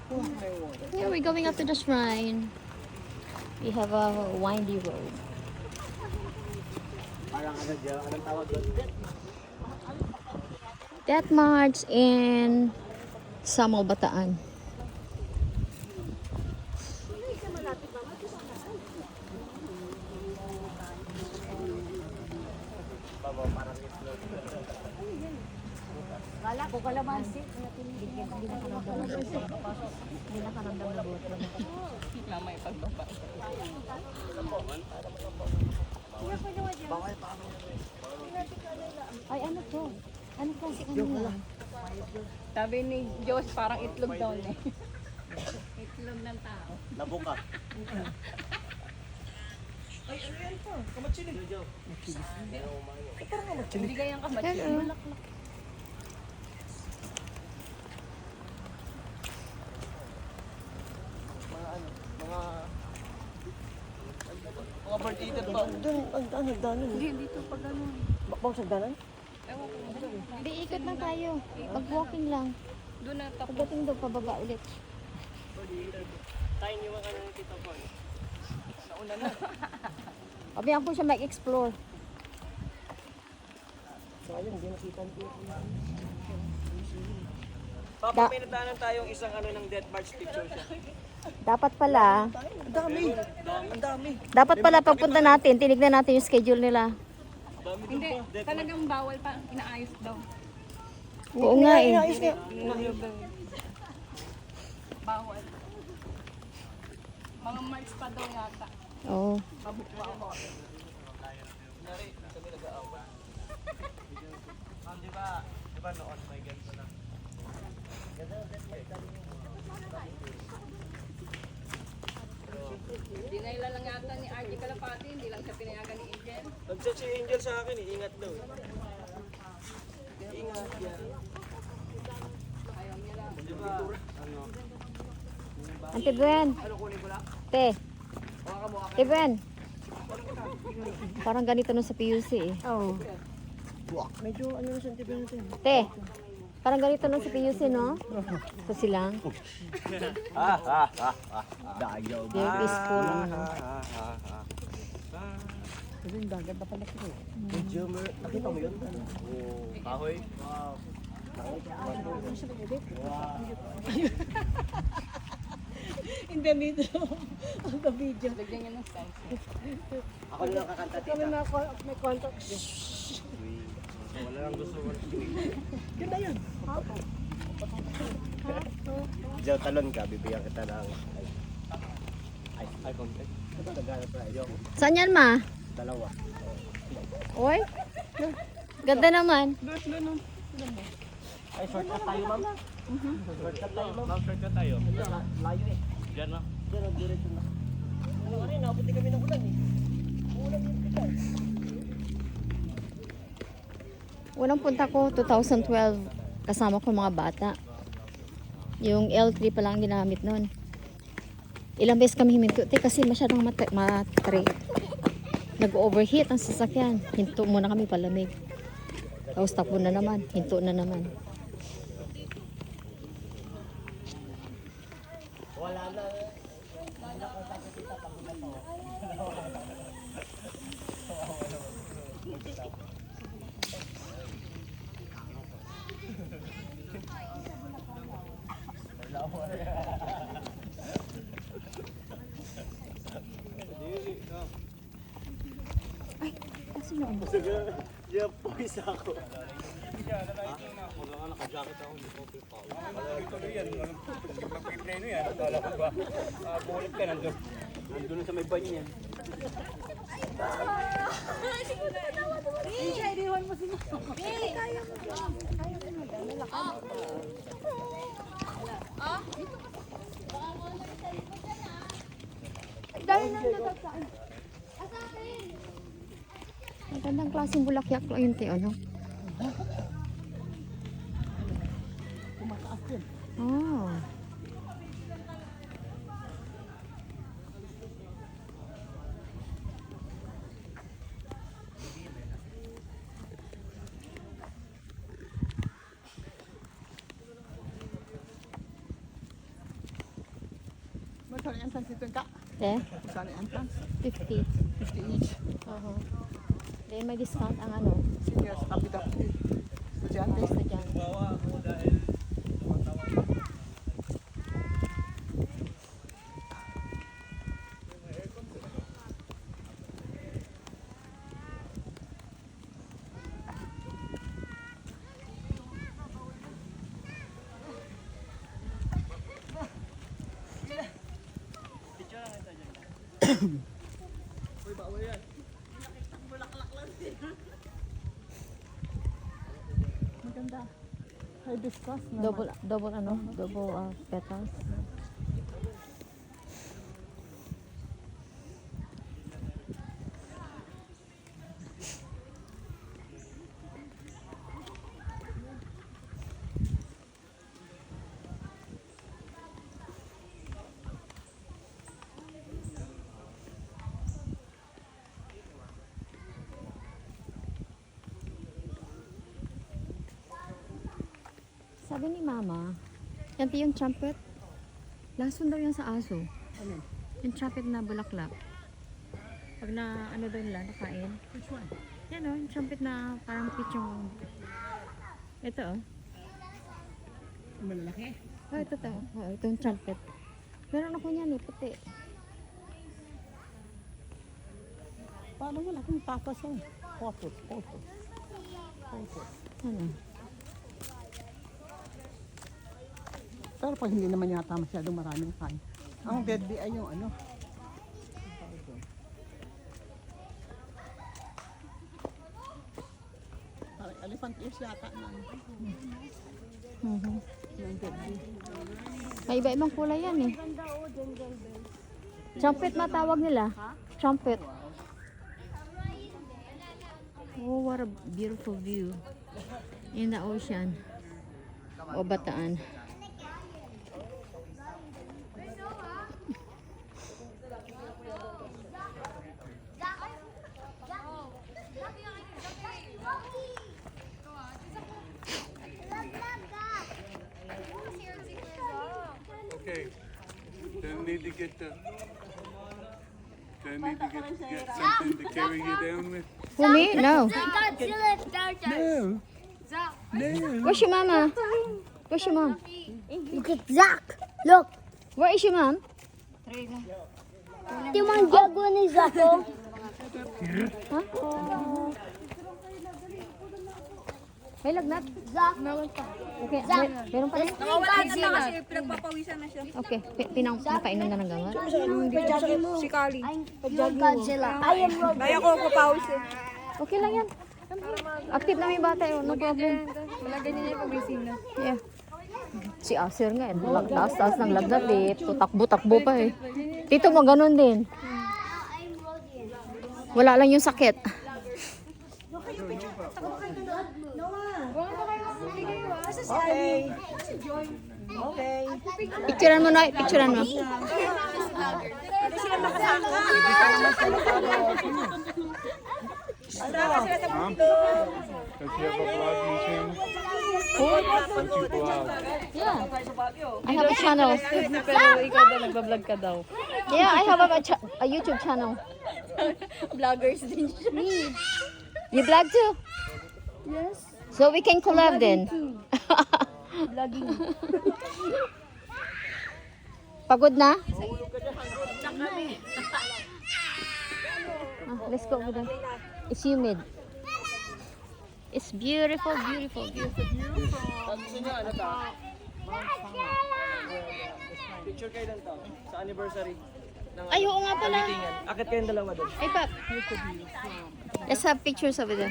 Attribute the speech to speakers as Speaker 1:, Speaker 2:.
Speaker 1: Yeah, we're going up to the shrine. We have a windy road.
Speaker 2: Parang ano dyan, anong tawag doon?
Speaker 1: Death March in Samar Bataan.
Speaker 3: Kala ko kalamansi. Hindi nakaramdam na buto.
Speaker 4: Mamay pagbaba.
Speaker 3: Ay, ano to? Ano kasi kanina?
Speaker 4: Sabi ni Diyos, parang itlog daw niya. Itlog ng tao.
Speaker 2: Nabuka.
Speaker 5: Ay, ano yan po? Kamatsili. Parang kamatsili.
Speaker 4: Hindi kayang kabatsi.
Speaker 1: Hello.
Speaker 5: Mga bird eater ba? Doon, ang hagdanan.
Speaker 4: Hindi, dito pa ganun.
Speaker 5: Bakbang sa hagdanan?
Speaker 4: Ewan ko.
Speaker 1: Hindi, ikot lang tayo. Mag-walking lang.
Speaker 4: Doon na tapos.
Speaker 1: Pagdating doon, pababa ulit.
Speaker 2: Tayo niyo mga ano Tito Paul.
Speaker 4: Nauna na.
Speaker 1: Pabayaan ko siya mag-explore.
Speaker 5: Sayang, hindi nakita ni Tito.
Speaker 2: Papa, may nataanan tayong isang ano ng Death March picture siya.
Speaker 1: Dapat pala,
Speaker 5: Ang dami. Ang dami.
Speaker 1: dapat pala pagpunta natin, tinignan natin yung schedule nila.
Speaker 4: Hindi, talagang bawal pa. Inaayos daw.
Speaker 1: Oo nga eh.
Speaker 5: Inayos niya.
Speaker 4: Bawal. Mga March pa daw yata.
Speaker 1: Oo.
Speaker 4: Mabukwa ako.
Speaker 2: Ma'am, di ba noon may ganito na?
Speaker 4: Hindi na lang yata ni RG Kalapati. Hindi lang siya pinayagan ni Angel.
Speaker 2: Nag-chat si Angel sa akin, ingat daw. Ingat yan.
Speaker 4: Ayaw niya lang.
Speaker 2: Di ba, ano?
Speaker 1: Ante Gwen. Te. Te Gwen. Parang ganito nun sa PUC eh.
Speaker 5: Oo. Medyo ano na siyang tibi natin.
Speaker 1: Te. Parang ganito nun sa PUC, no? Sa silang.
Speaker 2: Dayaw ba?
Speaker 1: Very peaceful.
Speaker 5: Kasi yung dagat na pala ko.
Speaker 2: Medyo nakita mo yun? Oo. Kahoy? Wow.
Speaker 5: Hindi dito. Ang ka-video.
Speaker 4: Lagyan niya ng style.
Speaker 2: Ako na lang kakanta,
Speaker 5: Kami
Speaker 2: tita.
Speaker 5: may contact.
Speaker 2: Wala lang gusto ko.
Speaker 5: Ganda yun.
Speaker 2: Diyan talon ka, bibigyan kita ng iPhone. Ito naghanap na. Ayoko.
Speaker 1: Saan yan, ma?
Speaker 2: Dalawa.
Speaker 1: Oy. Ganda naman.
Speaker 2: Ay, shortcut tayo, ma'am. Shortcut tayo, ma'am. Ma'am, shortcut tayo. Layo eh. Diyan na. Diyan na, diretso na. Ano ka rin, napunti kami ng ulan eh. Ulan yung kita.
Speaker 1: Unang punta ko, 2012, kasama ko mga bata. Yung L3 pa lang ginamit nun. Ilang beses kami himinto, kasi masyadong matray. Nag-overheat ang sasakyan. Hinto muna kami palamig. Tapos takbo na naman, hinto na naman.
Speaker 2: Wala na. Diyan po isa ako. Wala naka-jacket ako. Hindi ko pipaw.
Speaker 5: Nagpipreno yan. Kala ko ba? Bulit ka nandun.
Speaker 2: Nandun sa may banyan.
Speaker 1: Magandang klaseng bulaklak lang yun, te, ano? Oh.
Speaker 5: Magkano entrance dito ka?
Speaker 1: Eh,
Speaker 5: Magkano entrance?
Speaker 1: 50.
Speaker 5: 50 each.
Speaker 1: Then may discount ang ano,
Speaker 5: Seniors, kapita. Estudyante.
Speaker 1: estudyante.
Speaker 5: Maganda. Hibiscus na.
Speaker 1: Double ano, double petals. Sabi ni Mama, yan yung trumpet. Lason daw yan sa aso.
Speaker 5: Ano?
Speaker 1: Yung trumpet na bulaklak. Pag na, ano daw nila, nakain.
Speaker 5: Which one?
Speaker 1: Yan o, yung trumpet na parang pitchong. Ito o.
Speaker 5: Malalaki?
Speaker 1: Oh, ito to. Oh, ito yung trumpet. Meron ako niyan eh, puti.
Speaker 5: Paano wala kung tapas yan? Potos.
Speaker 1: Ano?
Speaker 5: Pero pag hindi naman yata masyadong maraming kain. Ang deadly ay yung ano. Parang elephant ears yata na. Yung deadly.
Speaker 1: May iba-ibang kulay yan eh. Trumpet matawag nila. Trumpet. Oh, what a beautiful view. In the ocean. O Bataan.
Speaker 6: Okay. Then need to get the. Then need to get something to carry you down with.
Speaker 1: Who, me? No.
Speaker 6: No. No.
Speaker 1: Where's your mama? Where's your mom?
Speaker 3: Look at Zach. Look.
Speaker 1: Where is your mom?
Speaker 3: Ito yung mga gago ni Zach. Oh.
Speaker 1: Huh? May lagnat?
Speaker 3: Zach.
Speaker 1: Okay, meron pa rin?
Speaker 4: Nawala na siya kasi pinagpapawisan na siya.
Speaker 1: Okay, pinapainom na ng gamot?
Speaker 4: Si Kali.
Speaker 3: You're Godzilla. I am Robot.
Speaker 4: Kaya ko papawis eh.
Speaker 1: Okay lang yan. Active na may bata yun, no problem.
Speaker 4: Wala ganyan yung pagising na.
Speaker 1: Yeah. Si Aser nga, taas-taas ng lagnat eh. Takbo-takbo pa eh. Tito mo, ganun din. Wala lang yung sakit.
Speaker 5: Okay. Okay.
Speaker 1: Picturean mo na, picturean mo.
Speaker 6: Huh? Does she have a vlogging channel? Once you go out.
Speaker 1: Yeah. I have a channel.
Speaker 4: Pero ikaw daw nagbablog ka daw.
Speaker 1: Yeah, I have a YouTube channel.
Speaker 4: Vloggers din siya.
Speaker 1: You vlog too?
Speaker 3: Yes.
Speaker 1: So we can collab then.
Speaker 3: Vlogging.
Speaker 1: Pagod na? Let's go over there. It's humid. It's beautiful, beautiful, beautiful.
Speaker 2: Picture kayo lang to sa anniversary.
Speaker 1: Ay, oo nga pala.
Speaker 2: Akit kayong dalawa doon.
Speaker 1: Ay, Pap. Let's have pictures over there.